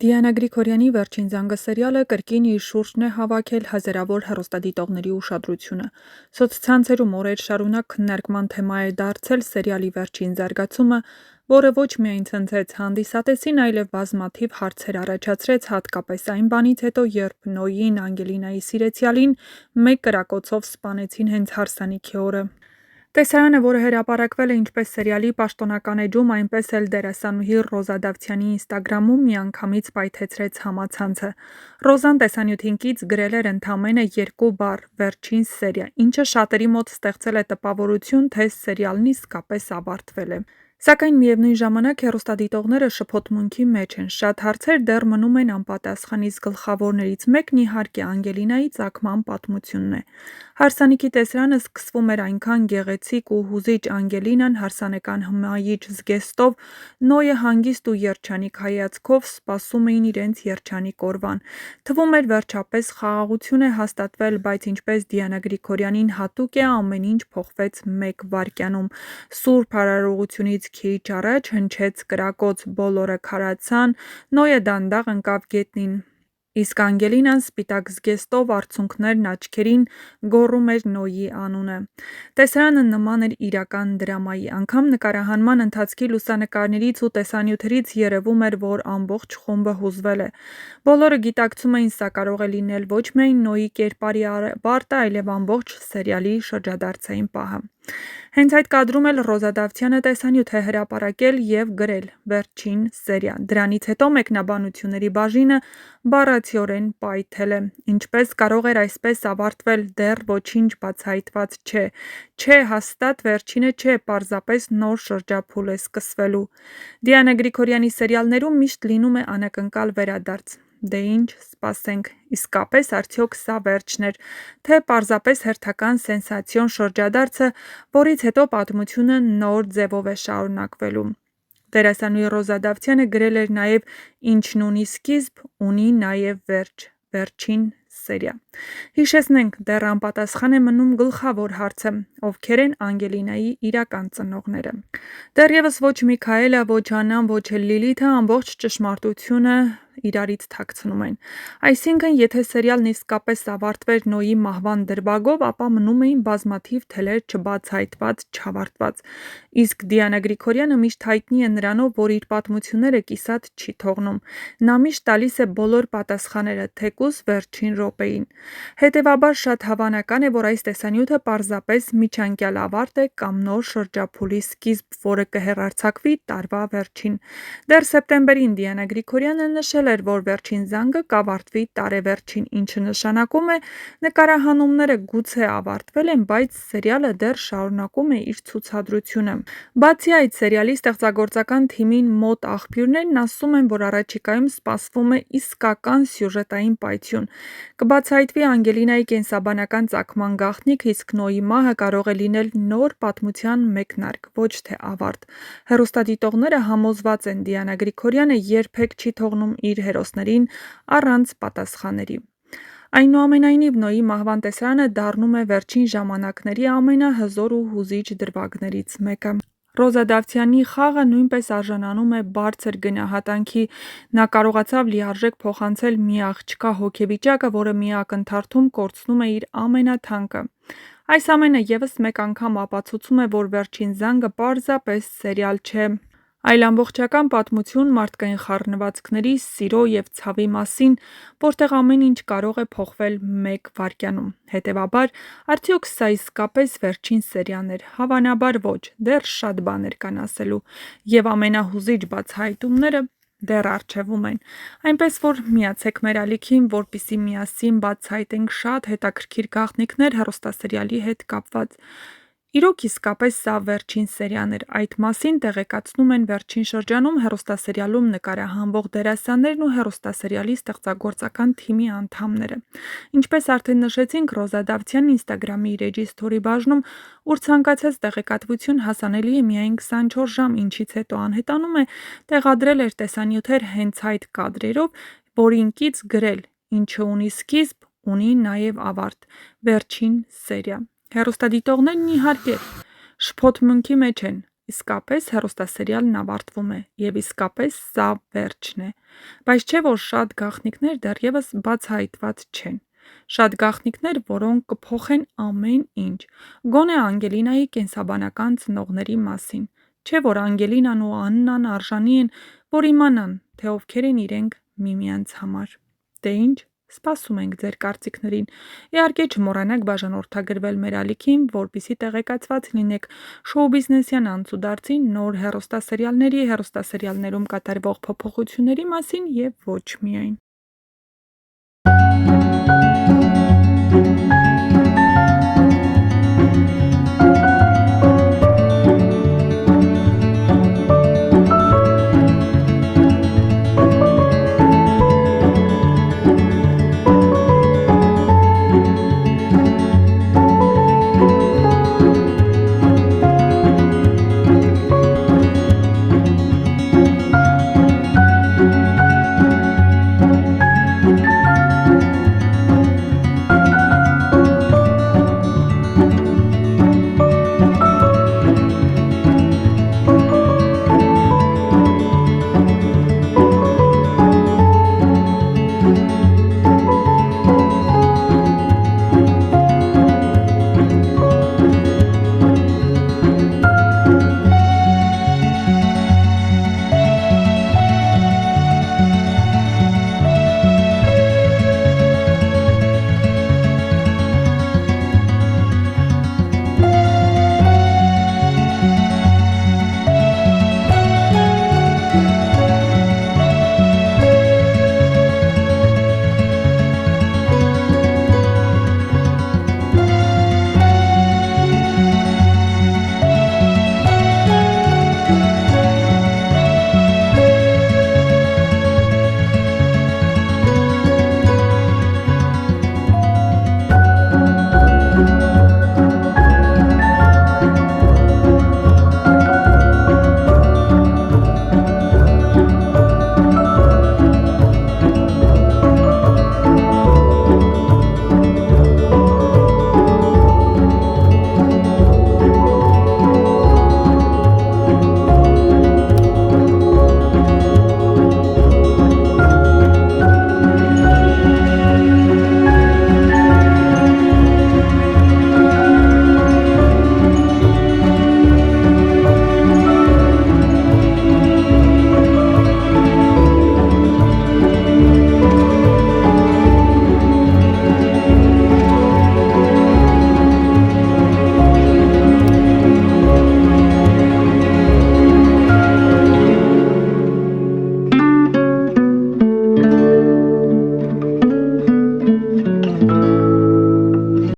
Դիանա Գրիգորյանի «Վերջին զանգը» սերիալը կրկին իր շուրջն է հավաքել հազարավոր հեռուստադիտողների ուշադրությունը։ Սոցցանցերում օրեր շարունակ քննարկման թեմա է դարձել սերիալի վերջին զարգացումը, որը ոչ միայն ցնցեց հանդիսատեսին, այլև բազմաթիվ հարցեր առաջացրեց, հատկապես այն բանից հետո, երբ Նոյին Անգելինայի սիրեցյալին մեկ կրակոցով սպանեցին հենց հարսանիքի օրը։ Տեսարանը, որը հրապարակվել է ինչպես սերիալի պաշտոնական էջում, այնպես էլ դերասանուհի Ռոզա Դավթյանի ինստագրամում միանգամից պայթեցրեց համացանցը։ Ռոզան տեսանյութին կից գրել էր ընդամենը 2 բառ՝ «վերջին սերիա», ինչը շատերի մոտ ստեղծել է տպավորություն, թե սերիալն իսկապես ավարտվել է։ Սակայն միևնույն ժամանակ հեռուստադիտողները շփոթմունքի մեջ են։ Շատ հարցեր դեռ մնում են անպատասխան, իսկ գլխավորներից մեկն իհարկե Անգելինայի ծագման պատմությունն է։ Հարսանիքի տեսարանը սկսվում էր այնքան գեղեցիկ ու հուզիչ Անգելինան հարսանեկան հմայիչ զգեստով, Նոյը հանգիստ ու երջանիկ հայացքով սպասում էին իրենց երջանիկ օրվան։ Թվում էր վերջապես խաղաղություն է հաստատվել, բայց ինչպես Դիանա Գրիգորյանին հատուկ է, ամեն ինչ փոխվեց մեկ վայրկյանում։ Սուրբ արարողությունից քիչ առաջ հնչեց կրակոց, բոլորը քարացան, Նոյը դանդաղ ընկավ գետնին։ Իսկ Անգելինան սպիտակ զգեստով, արցունքներն աչքերին, գոռում էր Նոյի անունը։ Տեսարանը նման էր իրական դրամայի, անգամ նկարահանման ընթացքի լուսանկարներից ու տեսանյութերից երևում էր, որ ամբողջ խումբը հուզվել է։ Բոլորը գիտակցում էին, սա կարող է լինել ոչ միայն Նոյի կերպարի ավարտը, այլև ամբողջ սերիալի շրջադարձային պահը։ Հենց այդ կադրում էլ Ռոզա Դավթյանը տեսանյութ է հրապարակել և գրել «Վերջին սերիա»։ Դրանից հետո մեկնաբանությունների բաժինը բառացիորեն պայթել է։ Ինչպես կարող էր այսպես ավարտվել, դեռ ոչինչ բացահայտված չէ։ Չէ, հաստատ վերջինը չէ, պարզապես նոր շրջափուլ է սկսվելու։ Դիանա Գրիգորյանի սերիալներում միշտ լինում է անակնկալ վերադարձ։ Դե ինչ, սպասենք, իսկապես արդյոք սա վերջն էր, թե պարզապես հերթական սենսացիոն շրջադարձը, որից հետո պատմությունը նոր ձևով է շարունակվելու։ Դերասանուհի Ռոզա Դավթյանը գրել էր նաև «Ինչն ունի սկիզբ, ունի նաև վերջ. Վերջին սերիա»։ Հիշեցնենք, դեռ անպատասխան է մնում գլխավոր հարցը՝ ովքեր են Անգելինայի իրական ծնողները։ Դեռևս ոչ Միքայելը, ոչ Աննան, ոչ էլ Լիլիթը ամբողջ ճշմարտությունը իրարից թաքցնում են։ Այսինքն, եթե սերիալն իսկապես ավարտվեր Նոյի մահվան դրվագով, ապա մնում էին բազմաթիվ թելեր չբացահայտված, չավարտված։ Իսկ Դիանա Գրիգորյանը միշտ հայտնի է նրանով, որ իր պատմությունները կիսատ չի թողնում։ Նա միշտ տալիս է բոլոր պատասխանները, թեկուզ վերջին րոպեին։ Հետևաբար շատ հավանական է, որ այս տեսանյութը պարզապես միջանկյալ ավարտ է կամ նոր շրջափուլի սկիզբ, որը կհեռարձակվի տարվա վերջին։ Դեռ սեպտեմբերին Դիանա Գրիգորյանը նշել էր, որ «Վերջին զանգը» կավարտվի տարեվերջին, ինչը նշանակում է նկարահանումները գուցե ավարտվել են, բայց սերիալը դեռ շարունակում է իր ցուցադրությունը։ Բացի այդ, սերիալի ստեղծագործական թիմին մոտ աղբյուրներն ասում են, որ առաջիկայում սպասվում է իսկական սյուժետային պայթյուն։ Կբացահայտվի Անգելինայի կենսաբանական ծագման գաղտնիք, իսկ Նոյի մահը կարող է լինել նոր պատմության մեկնարկ, ոչ թե ավարտ։ Հեռուստադիտողները համոզված են՝ Դիանա Գրիգորյանը երբեք չի թողնում իր հերոսներին առանց պատասխանների։ Այնուամենայնիվ, Նոյի մահվան տեսարանը դառնում է վերջին ժամանակների ամենահզոր ու հուզիչ դրվագներից մեկը։ Ռոզա Դավթյանի խաղը նույնպես արժանանում է բարձր գնահատանքի։ Նա կարողացավ լիարժեք փոխանցել մի աղջկա հոգեվիճակը, որը մի ակնթարթում կորցնում է իր ամենաթանկը։ Այս ամենը ևս մեկ անգամ ապացուցում է, որ «Վերջին զանգը» պարզապես սերիալ չէ, այլ ամբողջական պատմություն մարդկային խառնվածքների, սիրո և ցավի մասին, որտեղ ամեն ինչ կարող է փոխվել մեկ վայրկյանում։ Հետևաբար, արդյոք սա իսկապես վերջին սերիան էր։ Հավանաբար ոչ, դեռ շատ բաներ կան ասելու, և ամենահուզիչ բացահայտումները դեռ առջևում են։ Այնպես որ միացեք մեր ալիքին, որպեսզի միասին բացահայտենք շատ հետաքրքիր գաղտնիքներ հեռուստասերիալի հետ կապված։ Իրոք իսկապես սա վերջին սերիան էր։ Այդ մասին տեղեկացնում են վերջին շրջանում հեռուստասերիալում նկարահանվող դերասաններն ու հեռուստասերիալի ստեղծագործական թիմի անդամները։ Ինչպես արդեն նշեցինք, Ռոզա Դավթյանն ինստագրամի իր էջի սթորի բաժնում, ուր ցանկացած տեղեկատվություն հասանելի է միայն 24 ժամ, ինչից հետո անհետանում է, տեղադրել էր տեսանյութեր հենց այդ կադրերով, որին կից գրել «Ինչը ունի սկիզբ, ունի նաև ավարտ. Վերջին սերիա»։ Հեռուստադիտողներն իհարկե շփոթմունքի մեջ են։ Իսկապես հեռուստասերիալն ավարտվում է, և իսկապես սա վերջն է, բայց չէ որ շատ գաղտնիքներ դեռևս բացահայտված չեն: Շատ գաղտնիքներ, որոնք կփոխեն ամեն ինչ, գոնե Անգելինայի կենսաբանական ծնողների մասին: Չէ որ Անգելինան ու Աննան արժանի են, որ իմանան, թե ովքեր են իրենք միմյանց համար: Դե ինչ, սպասում ենք ձեր կարծիքներին: Իհարկե չմոռանաք բաժանորդագրվել մեր ալիքին, որպեսզի տեղեկացված լինեք շոու-բիզնեսյան անցուդարձի, նոր հեռուստասերիալների, հեռուստասերիալներում կատարվող փոփոխությունների մասին և ոչ միայն: